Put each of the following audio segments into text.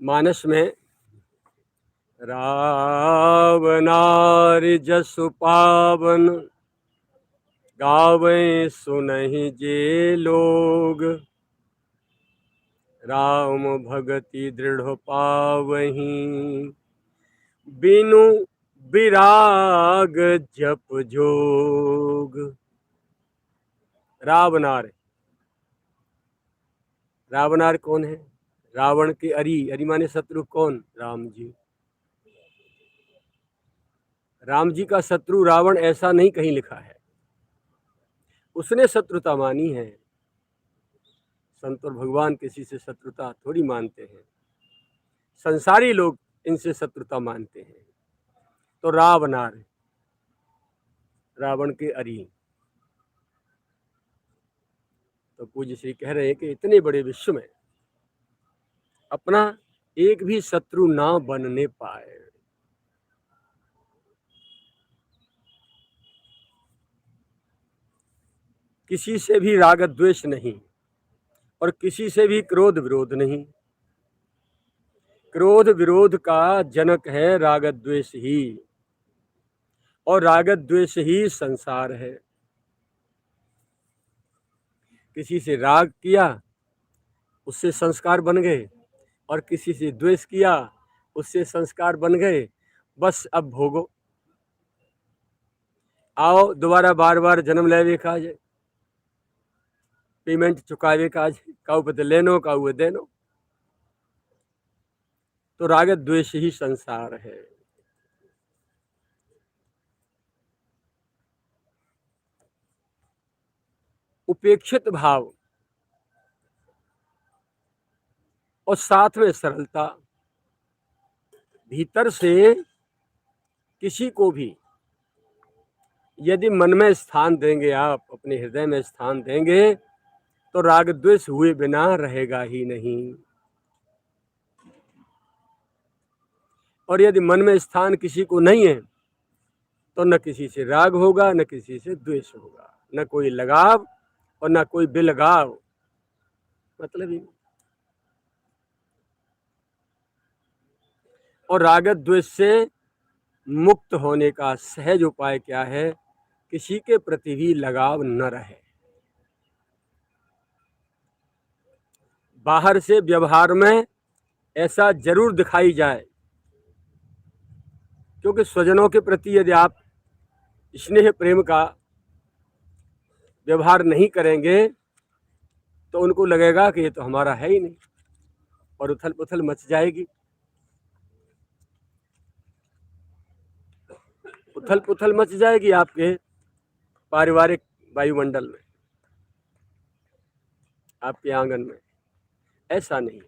मानस में रावनार जसु पावन, गावें सुनहि जे लोग। राम भगति दृढ़ पावहीं, बिनु विराग जप जोग। रावनार, रावनार कौन है? रावण के अरी, अरी माने शत्रु। कौन? राम जी। राम जी का शत्रु रावण ऐसा नहीं कहीं लिखा है, उसने शत्रुता मानी है। संत और भगवान किसी से शत्रुता थोड़ी मानते हैं, संसारी लोग इनसे शत्रुता मानते हैं। तो रावनार, रावण के अरी। तो पूज्य श्री कह रहे हैं कि इतने बड़े विश्व में अपना एक भी शत्रु ना बनने पाए। किसी से भी राग द्वेष नहीं और किसी से भी क्रोध विरोध नहीं। क्रोध विरोध का जनक है राग द्वेष ही, और राग द्वेष ही संसार है। किसी से राग किया उससे संस्कार बन गए, और किसी से द्वेष किया उससे संस्कार बन गए। बस अब भोगो, आओ दोबारा बार बार जन्म लेवे काज, पेमेंट चुकावे काज, काऊ पते लेनो काऊ देनो। तो राग द्वेष ही संसार है। उपेक्षित भाव और साथ में सरलता, भीतर से किसी को भी यदि मन में स्थान देंगे, आप अपने हृदय में स्थान देंगे, तो राग द्वेष हुए बिना रहेगा ही नहीं। और यदि मन में स्थान किसी को नहीं है, तो न किसी से राग होगा, न किसी से द्वेष होगा, न कोई लगाव और न कोई बेलगाव। मतलब ही। और राग द्वेष से मुक्त होने का सहज उपाय क्या है? किसी के प्रति भी लगाव न रहे। बाहर से व्यवहार में ऐसा जरूर दिखाई जाए, क्योंकि स्वजनों के प्रति यदि आप स्नेह प्रेम का व्यवहार नहीं करेंगे तो उनको लगेगा कि ये तो हमारा है ही नहीं, और उथल पुथल मच जाएगी। उथल पुथल मच जाएगी आपके पारिवारिक वायुमंडल में, आपके आंगन में। ऐसा नहीं,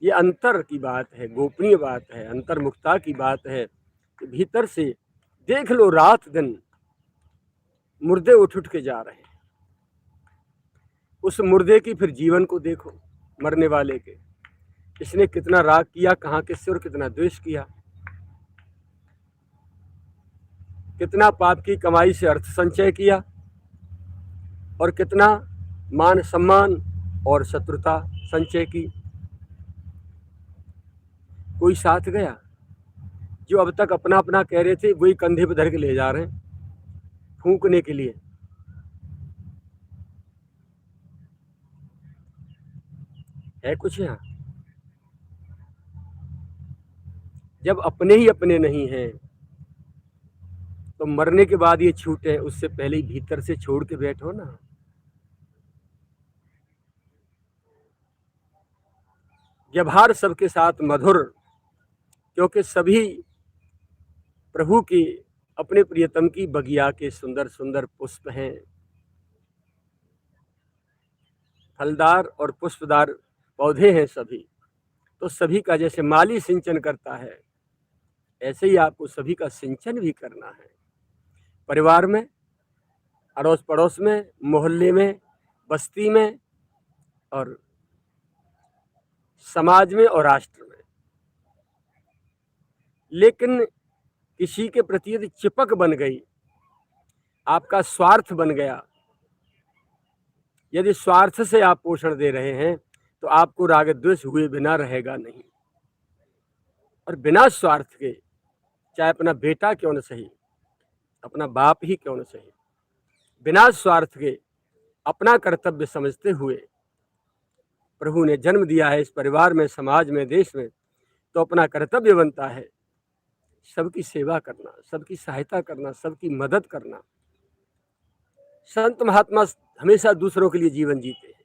ये अंतर की बात है, गोपनीय बात है, अंतर्मुखता की बात है कि भीतर से देख लो, रात दिन मुर्दे उठ उठ के जा रहे हैं। उस मुर्दे की फिर जीवन को देखो, मरने वाले के, इसने कितना राग किया, कहाँ किससे, और कितना द्वेष किया, कितना पाप की कमाई से अर्थ संचय किया, और कितना मान सम्मान और शत्रुता संचय की। कोई साथ गया, जो अब तक अपना अपना कह रहे थे वही कंधे पर धर के ले जा रहे हैं फूंकने के लिए। है कुछ यहाँ? जब अपने ही अपने नहीं हैं तो मरने के बाद ये छूटे, उससे पहले ही भीतर से छोड़ के बैठो ना। व्यवहार सबके साथ मधुर, क्योंकि सभी प्रभु की, अपने प्रियतम की बगिया के सुंदर सुंदर पुष्प हैं। फलदार और पुष्पदार पौधे हैं सभी। तो सभी का जैसे माली सिंचन करता है, ऐसे ही आपको सभी का सिंचन भी करना है। परिवार में, अड़ोस पड़ोस में, मोहल्ले में, बस्ती में, और समाज में, और राष्ट्र में। लेकिन किसी के प्रति यदि चिपक बन गई, आपका स्वार्थ बन गया, यदि स्वार्थ से आप पोषण दे रहे हैं, तो आपको राग द्वेष हुए बिना रहेगा नहीं। और बिना स्वार्थ के, चाहे अपना बेटा क्यों न सही, अपना बाप ही क्यों न सही, बिना स्वार्थ के अपना कर्तव्य समझते हुए प्रभु ने जन्म दिया है इस परिवार में, समाज में, देश में, तो अपना कर्तव्य बनता है सबकी सेवा करना, सबकी सहायता करना, सबकी मदद करना। संत महात्मा हमेशा दूसरों के लिए जीवन जीते हैं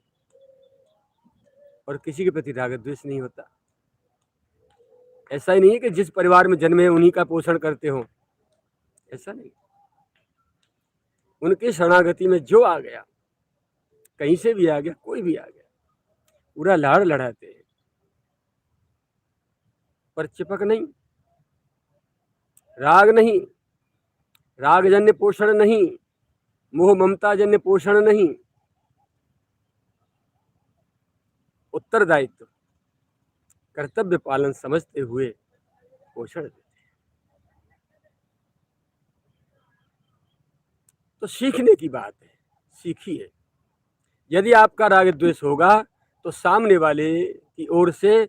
और किसी के प्रति राग द्वेष नहीं होता। ऐसा ही नहीं है कि जिस परिवार में जन्मे उन्हीं का पोषण करते हो, ऐसा नहीं। उनके शरणागति में जो आ गया, कहीं से भी आ गया, कोई भी आ गया, पूरा लाड़ लड़ाते हैं, पर चिपक नहीं, राग नहीं, रागजन्य पोषण नहीं, मोह ममता जन्य पोषण नहीं, उत्तरदायित्व, कर्तव्य पालन समझते हुए पोषण देते हैं। तो सीखने की बात है, सीखिए। यदि आपका राग द्वेष होगा तो सामने वाले की ओर से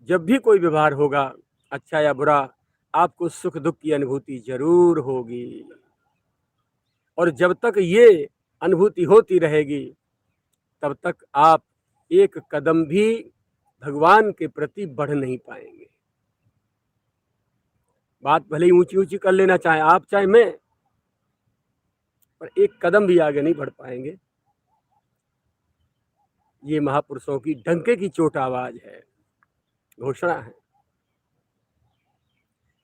जब भी कोई व्यवहार होगा, अच्छा या बुरा, आपको सुख दुख की अनुभूति जरूर होगी। और जब तक ये अनुभूति होती रहेगी तब तक आप एक कदम भी भगवान के प्रति बढ़ नहीं पाएंगे। बात भले ही ऊंची ऊंची कर लेना, चाहे आप चाहे मैं, पर एक कदम भी आगे नहीं बढ़ पाएंगे। ये महापुरुषों की डंके की चोट आवाज है, घोषणा है।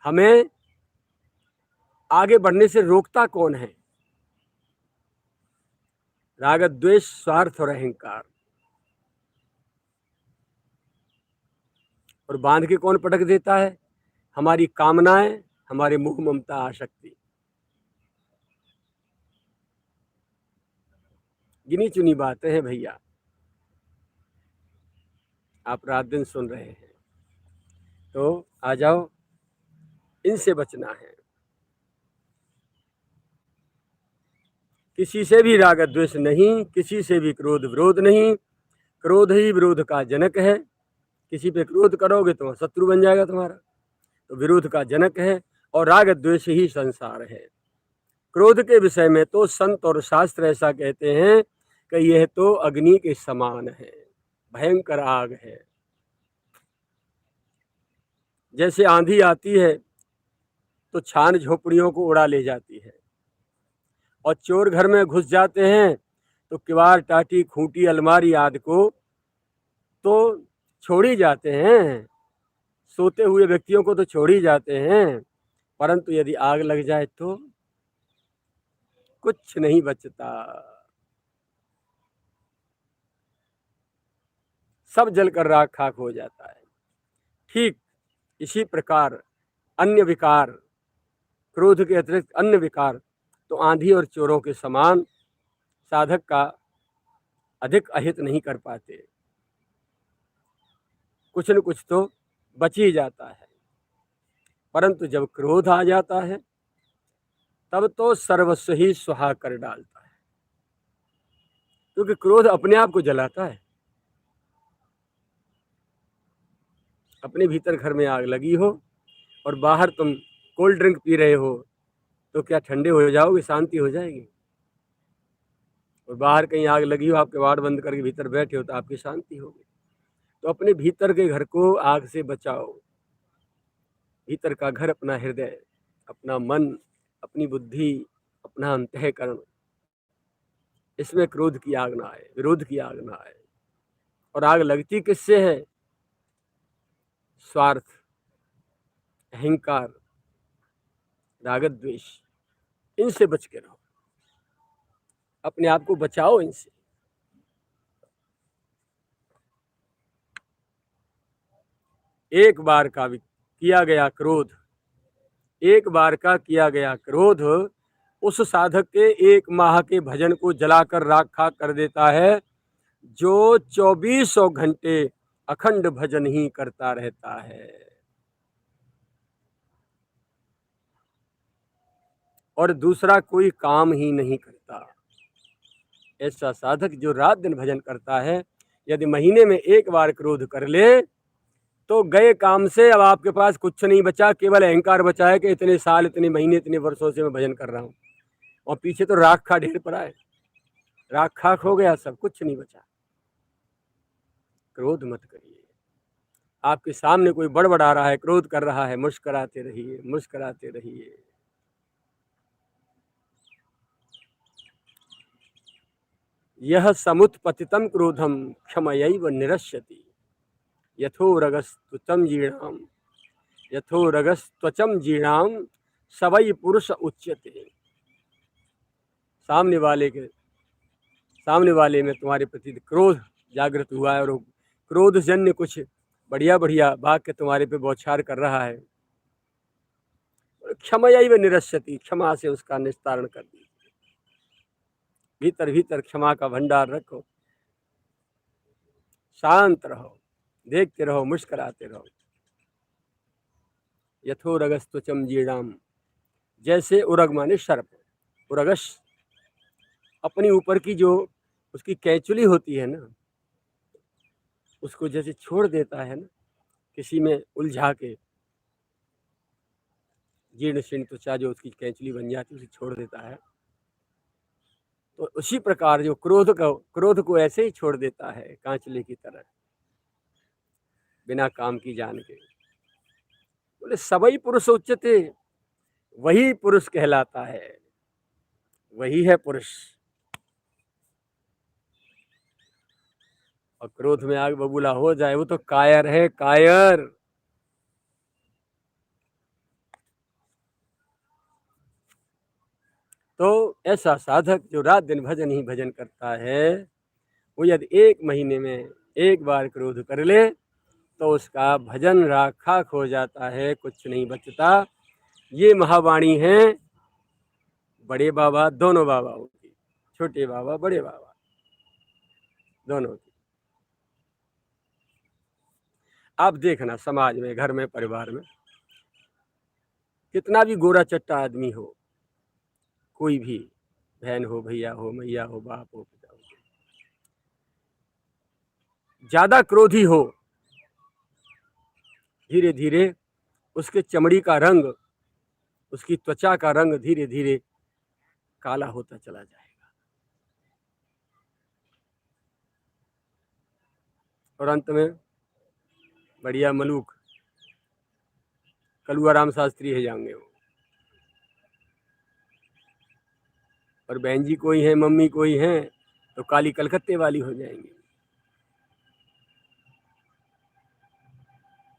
हमें आगे बढ़ने से रोकता कौन है? राग द्वेष, स्वार्थ और अहंकार। और बांध के कौन पटक देता है? हमारी कामनाएं, हमारे मोह ममता आसक्ति। गिनी चुनी बातें हैं भैया, आप रात दिन सुन रहे हैं, तो आ जाओ, इनसे बचना है। किसी से भी राग द्वेष नहीं, किसी से भी क्रोध विरोध नहीं। क्रोध ही विरोध का जनक है। किसी पे क्रोध करोगे तो शत्रु बन जाएगा तुम्हारा, तो विरोध का जनक है। और राग द्वेष ही संसार है। क्रोध के विषय में तो संत और शास्त्र ऐसा कहते हैं कि यह तो अग्नि के समान है, भयंकर आग है। जैसे आंधी आती है तो छान झोपड़ियों को उड़ा ले जाती है, और चोर घर में घुस जाते हैं तो किवाड़, टाटी, खूंटी, अलमारी आदि को तो छोड़ ही जाते हैं, सोते हुए व्यक्तियों को तो छोड़ ही जाते हैं, परंतु यदि आग लग जाए तो कुछ नहीं बचता, सब जलकर राख खाक हो जाता है। ठीक इसी प्रकार अन्य विकार, क्रोध के अतिरिक्त अन्य विकार तो आंधी और चोरों के समान साधक का अधिक अहित नहीं कर पाते, कुछ न कुछ तो बच ही जाता है। परंतु जब क्रोध आ जाता है तब तो सर्वस्व ही सुहा कर डालता है, क्योंकि क्रोध अपने आप को जलाता है। अपने भीतर घर में आग लगी हो और बाहर तुम कोल्ड ड्रिंक पी रहे हो तो क्या ठंडे हो जाओगे? शांति हो जाएगी। और बाहर कहीं आग लगी हो, आप किवाड़ बंद करके भीतर बैठे हो तो आपकी शांति होगी। तो अपने भीतर के घर को आग से बचाओ। भीतर का घर अपना हृदय, अपना मन, अपनी बुद्धि, अपना अंतःकरण, इसमें क्रोध की आग ना आए, विरोध की आग ना आए। और आग लगती किससे है? स्वार्थ, अहंकार, राग द्वेष, इनसे बच के रहो, अपने आप को बचाओ इनसे। एक बार का किया गया क्रोध, एक बार का किया गया क्रोध उस साधक के 1 माह के भजन को जलाकर राख खाक कर देता है, जो 2400 घंटे अखंड भजन ही करता रहता है। और दूसरा कोई काम ही नहीं करता। ऐसा साधक जो रात दिन भजन करता है, यदि महीने में 1 बार क्रोध कर ले तो गए काम से अब आपके पास कुछ नहीं बचा, केवल अहंकार बचा है कि इतने साल, इतने महीने, इतने वर्षों से मैं भजन कर रहा हूँ, और पीछे तो राख खा ढेर पड़ा है, राख खाक हो गया, सब कुछ नहीं बचा। क्रोध मत करिए। आपके सामने कोई बड़बड़ा रहा है, क्रोध कर रहा है, मुस्कुराते रहिए, मुस्कुराते रहिए। यह समुत्पतितं क्रोधम क्षमयैव निरस्यति, यथोरगस्त्वचं जीर्णाम, यथोरगस्त्वचं जीर्णाम सवै पुरुष उच्यते। सामने वाले में तुम्हारे प्रति क्रोध जागृत हुआ है, और क्रोध जन्य कुछ बढ़िया बढ़िया वाक्य तुम्हारे पे बौछार कर रहा है, क्षमयैव निरस्यति, क्षमा से उसका निस्तारण कर दीजिए। भीतर भीतर क्षमा का भंडार रखो, शांत रहो, देखते रहो, मुस्कुराते रहो। यथोरगस्त्वचं जीर्णाम, जैसे उरग माने सर्प, उरगस अपनी ऊपर की जो उसकी कैंचुली होती है ना, उसको जैसे छोड़ देता है ना, किसी में उलझा के, जीर्ण शीर्ण त्वचा जो उसकी कैंचुली बन जाती है उसे छोड़ देता है, तो उसी प्रकार जो क्रोध को ऐसे ही छोड़ देता है कांचले की तरह, बिना काम की जान के। बोले सबई पुरुष उच्चते, वही पुरुष कहलाता है, वही है पुरुष। और क्रोध में आग बबूला हो जाए वो तो कायर है, कायर। तो ऐसा साधक जो रात दिन भजन ही भजन करता है, वो यदि 1 महीने में 1 बार क्रोध कर ले तो उसका भजन राख खाक हो जाता है, कुछ नहीं बचता। ये महावाणी है बड़े बाबा, दोनों बाबाओं की, छोटे बाबा बड़े बाबा दोनों की। आप देखना समाज में, घर में, परिवार में, कितना भी गोरा चट्टा आदमी हो, कोई भी बहन हो, भैया हो, मैया हो, बाप हो, पिता हो, ज्यादा क्रोधी हो, धीरे धीरे उसके चमड़ी का रंग, उसकी त्वचा का रंग धीरे धीरे काला होता चला जाएगा, और अंत में बढ़िया मलूक कलुआराम शास्त्री है जाएंगे वो। और बहन जी कोई है, मम्मी कोई है, तो काली कलकत्ते वाली हो जाएंगी,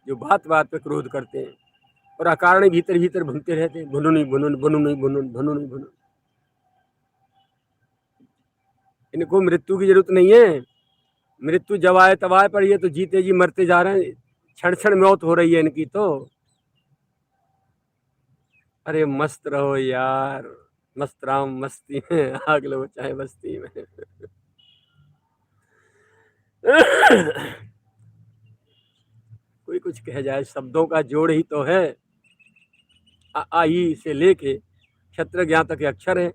जो बात बात पे क्रोध करते हैं और अकारण भीतर भीतर भुनते रहते हैं, भुनुनी भुनुन भुनुनी भुनुन भुनुनी भुनुन। इनको मृत्यु की जरूरत नहीं है, मृत्यु जब आए तब आए, पर ये तो जीते जी मरते जा रहे हैं, क्षण क्षण मौत हो रही है इनकी तो। अरे मस्त रहो यार, मस्त राम मस्ती में, आग लो चाहे बस्ती में। कोई कुछ कह जाए, शब्दों का जोड़ ही तो है, आई से लेके क्षत्र ज्ञान तक के अक्षर है,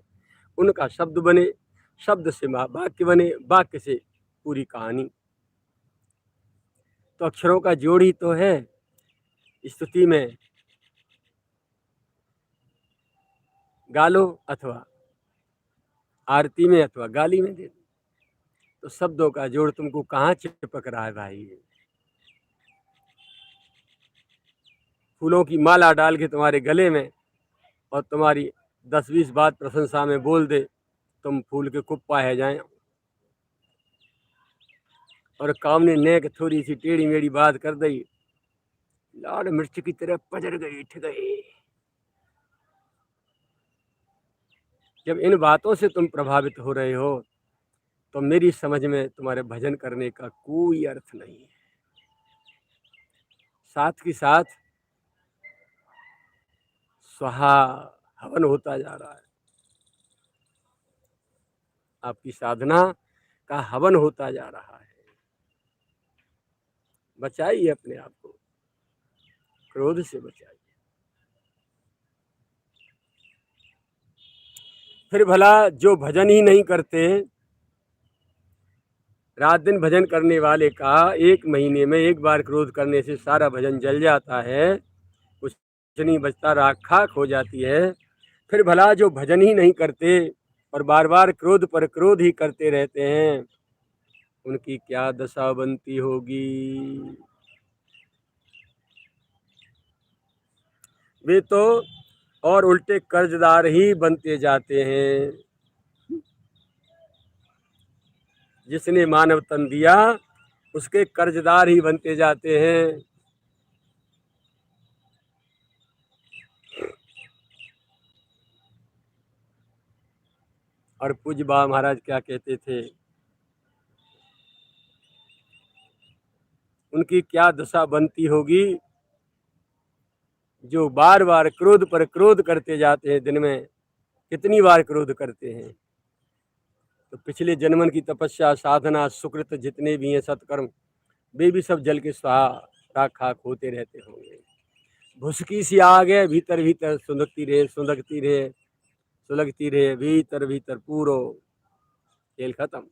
उनका शब्द बने, शब्द से वाक्य बने, वाक्य से पूरी कहानी। तो अक्षरों का जोड़ ही तो है। स्तुति में गालो अथवा आरती में अथवा गाली में दे दो, तो शब्दों का जोड़ तुमको कहाँ चिपक रहा है भाई। फूलों की माला डाल के तुम्हारे गले में और तुम्हारी 10-20 बात प्रशंसा में बोल दे, तुम फूल के कुप्पा है जाए, और काम ने नेक थोड़ी सी टेढ़ी मेढ़ी बात कर दी, लाल मिर्च की तरह पजर गई, ठग गई। जब इन बातों से तुम प्रभावित हो रहे हो तो मेरी समझ में तुम्हारे भजन करने का कोई अर्थ नहीं है। साथ ही साथ स्वाहा हवन होता जा रहा है, आपकी साधना का हवन होता जा रहा है। बचाइए अपने आप को, क्रोध से बचाइए। फिर भला जो भजन ही नहीं करते, रात दिन भजन करने वाले का 1 महीने में 1 बार क्रोध करने से सारा भजन जल जाता है, कुछ नहीं बचता, राख खाक हो जाती है। फिर भला जो भजन ही नहीं करते और बार बार क्रोध पर क्रोध ही करते रहते हैं, उनकी क्या दशा बनती होगी। वे तो और उल्टे कर्जदार ही बनते जाते हैं। जिसने मानव तन दिया उसके कर्जदार ही बनते जाते हैं। और पूज्य बाबा महाराज क्या कहते थे, उनकी क्या दशा बनती होगी जो बार बार क्रोध पर क्रोध करते जाते हैं। दिन में कितनी बार क्रोध करते हैं। तो पिछले जन्मन की तपस्या साधना सुकृत जितने भी हैं सत्कर्म, वे भी सब जल के स्वाहा राख खाक होते रहते होंगे। भुसकी सी आग है, भीतर भीतर सुलगती रहे सुलगती रहे सुलगती रहे, भीतर भीतर पूरो खेल खत्म।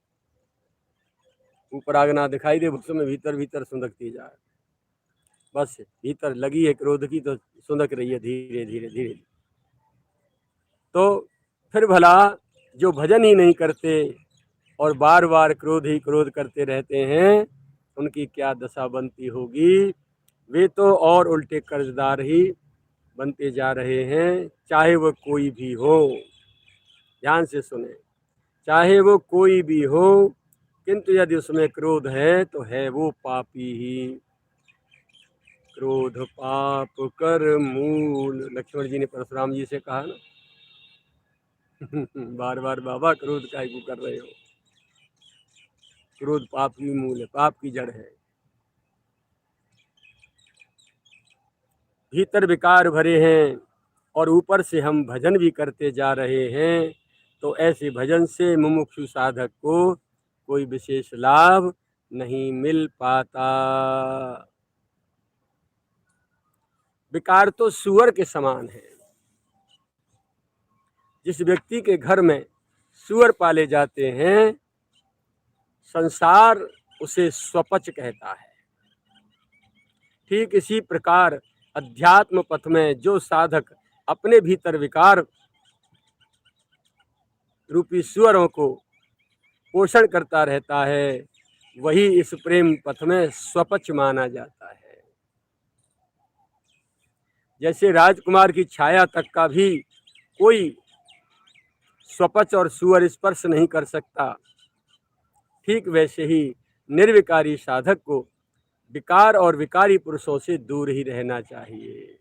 ऊपर आग ना दिखाई दे, भुस में भीतर भीतर सुलगती जाए। बस भीतर लगी है क्रोध की तो सुलग रही है धीरे धीरे धीरे। तो फिर भला जो भजन ही नहीं करते और बार बार क्रोध ही क्रोध करते रहते हैं, उनकी क्या दशा बनती होगी। वे तो और उल्टे कर्जदार ही बनते जा रहे हैं, चाहे वो कोई भी हो। ध्यान से सुने, चाहे वो कोई भी हो, किंतु यदि उसमें क्रोध है तो है वो पापी ही। क्रोध पाप कर मूल, लक्ष्मण जी ने परशुराम जी से कहा ना। बार बार बाबा क्रोध काहे को कर रहे हो। क्रोध पाप की मूल है, पाप की जड़ है। भीतर विकार भरे हैं और ऊपर से हम भजन भी करते जा रहे हैं, तो ऐसे भजन से मुमुक्षु साधक को कोई विशेष लाभ नहीं मिल पाता। विकार तो सूअर के समान है। जिस व्यक्ति के घर में सूअर पाले जाते हैं, संसार उसे स्वपच कहता है। ठीक इसी प्रकार अध्यात्म पथ में जो साधक अपने भीतर विकार रूपी सूअरों को पोषण करता रहता है, वही इस प्रेम पथ में स्वपच माना जाता है। जैसे राजकुमार की छाया तक का भी कोई स्वपच और सूअर स्पर्श नहीं कर सकता, ठीक वैसे ही निर्विकारी साधक को विकार और विकारी पुरुषों से दूर ही रहना चाहिए।